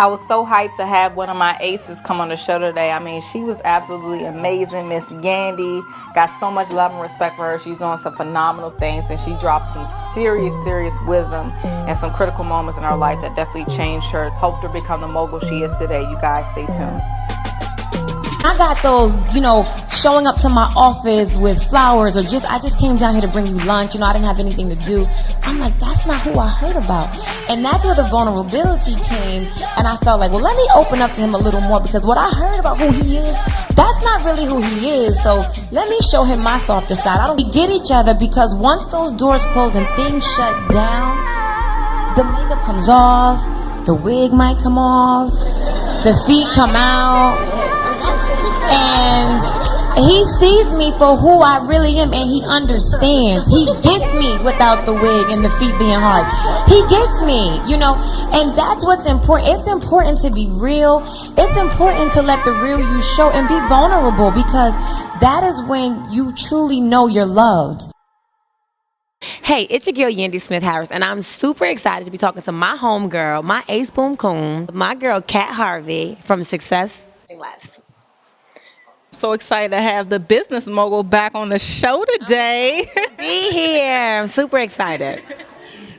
I was so hyped to have one of my aces come on the show today. I mean, she was absolutely amazing. Miss Yandy, got so much love and respect for her. She's doing some phenomenal things, and she dropped some serious wisdom and some critical moments in her life that definitely changed her, helped her become the mogul she is today. You guys stay tuned. I got those, showing up to my office with flowers or I just came down here to bring you lunch. I didn't have anything to do. I'm like, that's not who I heard about. And that's where the vulnerability came. And I felt like, well, let me open up to him a little more, because what I heard about who he is, that's not really who he is. So let me show him my softer side. We get each other because once those doors close and things shut down, the makeup comes off, the wig might come off, the feet come out. And he sees me for who I really am, and he understands. He gets me without the wig and the feet being hard. He gets me, and that's what's important. It's important to be real. It's important to let the real you show and be vulnerable, because that is when you truly know you're loved. Hey, it's your girl Yandy Smith-Harris, and I'm super excited to be talking to my homegirl, my ace boom coon, my girl KatHarvey from Success and Less. So excited to have the business mogul back on the show today. Be here. I'm super excited.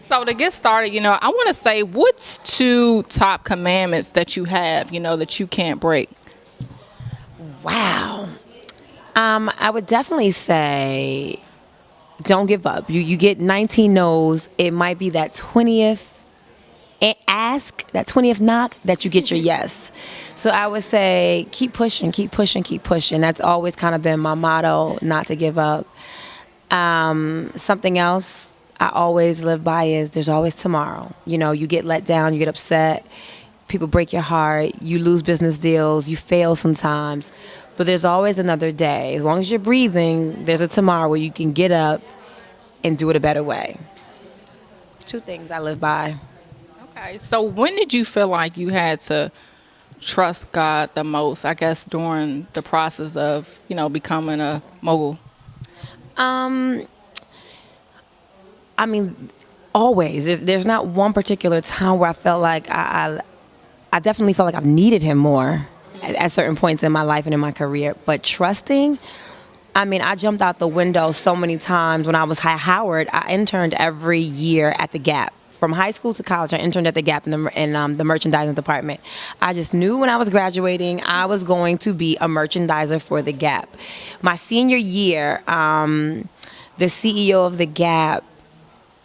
So to get started, I want to say, what's 2 top commandments that you have, that you can't break? Wow. I would definitely say, don't give up. You get 19 no's. It might be that 20th ask, that 20th knock, that you get your yes. So I would say keep pushing. That's always kind of been my motto, not to give up. Something else I always live by is there's always tomorrow. You get let down, you get upset, people break your heart, you lose business deals, you fail sometimes, but there's always another day. As long as you're breathing, there's a tomorrow where you can get up and do it a better way. 2 things I live by. Okay, so when did you feel like you had to trust God the most, I guess, during the process of, becoming a mogul? I mean, always. There's not one particular time where I felt like I definitely felt like I've needed him more at certain points in my life and in my career. But trusting, I jumped out the window so many times. When I was at Howard, I interned every year at the Gap. From high school to college, I interned at the Gap in the merchandising department. I just knew when I was graduating, I was going to be a merchandiser for the Gap. My senior year, the CEO of the Gap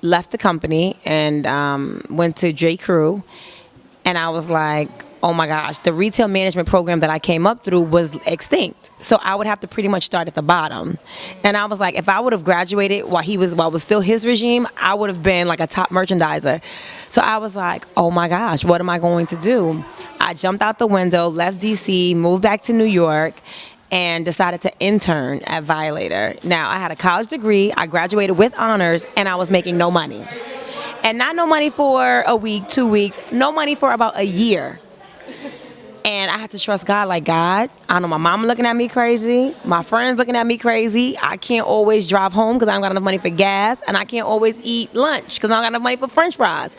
left the company and went to J. Crew, and I was like, oh my gosh, the retail management program that I came up through was extinct. So I would have to pretty much start at the bottom. And I was like, if I would have graduated while it was still his regime, I would have been like a top merchandiser. So I was like, oh my gosh, what am I going to do? I jumped out the window, left DC, moved back to New York, and decided to intern at Violator. Now, I had a college degree, I graduated with honors, and I was making no money. And not no money for a week, 2 weeks, no money for about a year. And I had to trust God, like, God, I know my mama looking at me crazy, my friends looking at me crazy, I can't always drive home because I don't got enough money for gas, and I can't always eat lunch because I don't got enough money for french fries.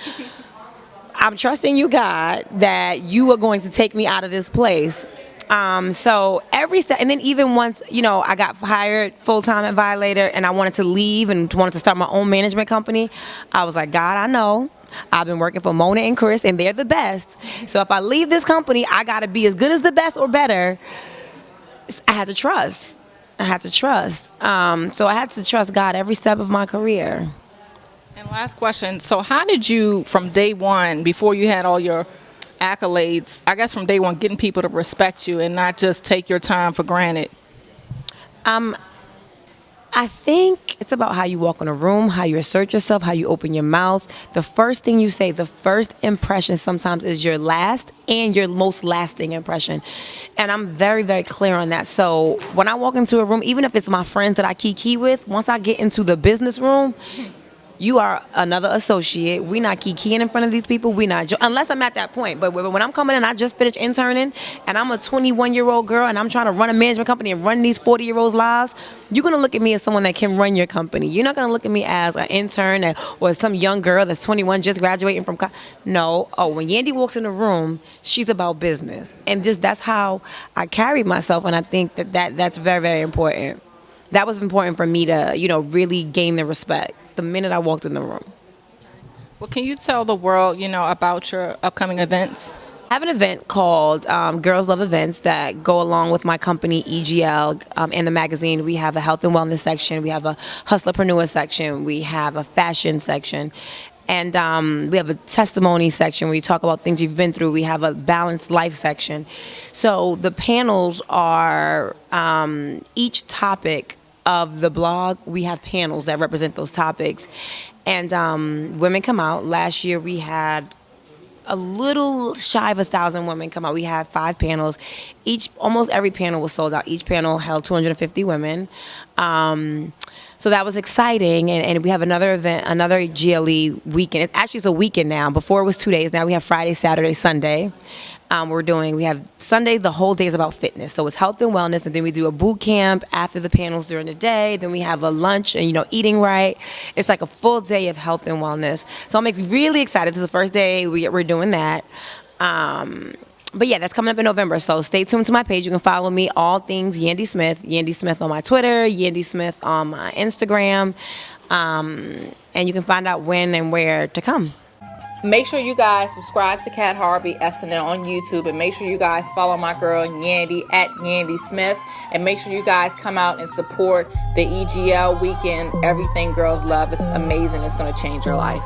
I'm trusting you, God, that you are going to take me out of this place. So every step, and then even once, I got hired full-time at Violator and I wanted to leave and wanted to start my own management company, I was like, God, I know I've been working for Mona and Chris, and they're the best. So if I leave this company, I got to be as good as the best or better. I had to trust. So I had to trust God every step of my career. And last question. So how did you, from day one, before you had all your accolades, I guess from day one, getting people to respect you and not just take your time for granted? I think it's about how you walk in a room, how you assert yourself, how you open your mouth. The first thing you say, the first impression sometimes is your last and your most lasting impression. And I'm very, very clear on that. So when I walk into a room, even if it's my friends that I kiki with, once I get into the business room, You are another associate. We not kikiing in front of these people. We not, unless I'm at that point. But when I'm coming in, I just finished interning, and I'm a 21-year-old girl, and I'm trying to run a management company and run these 40-year-olds' lives. You're gonna look at me as someone that can run your company. You're not gonna look at me as an intern or some young girl that's 21 just graduating from. No. Oh, when Yandy walks in the room, she's about business, and just that's how I carry myself. And I think that's very, very important. That was important for me to, really gain the respect the minute I walked in the room. Well, can you tell the world, about your upcoming events? I have an event called Girls Love Events that go along with my company, EGL, and the magazine. We have a health and wellness section. We have a hustlerpreneur section. We have a fashion section. And we have a testimony section where you talk about things you've been through. We have a balanced life section. So the panels are each topic of the blog. We have panels that represent those topics. And women come out. Last year we had a little shy of 1,000 women come out. We had 5 panels. Almost every panel was sold out. Each panel held 250 women. So that was exciting, and we have another event, another GLE weekend. It's a weekend now. Before it was 2 days. Now we have Friday, Saturday, Sunday. We have Sunday, the whole day is about fitness. So it's health and wellness, and then we do a boot camp after the panels during the day. Then we have a lunch and, eating right. It's like a full day of health and wellness. So I'm really excited. It's the first day we're doing that. But yeah, that's coming up in November. So stay tuned to my page. You can follow me, all things Yandy Smith. Yandy Smith on my Twitter, Yandy Smith on my Instagram. And you can find out when and where to come. Make sure you guys subscribe to KatHarveySNL on YouTube, and make sure you guys follow my girl Yandy at Yandy Smith, and make sure you guys come out and support the EGL weekend. Everything Girls Love. It's amazing. It's going to change your life.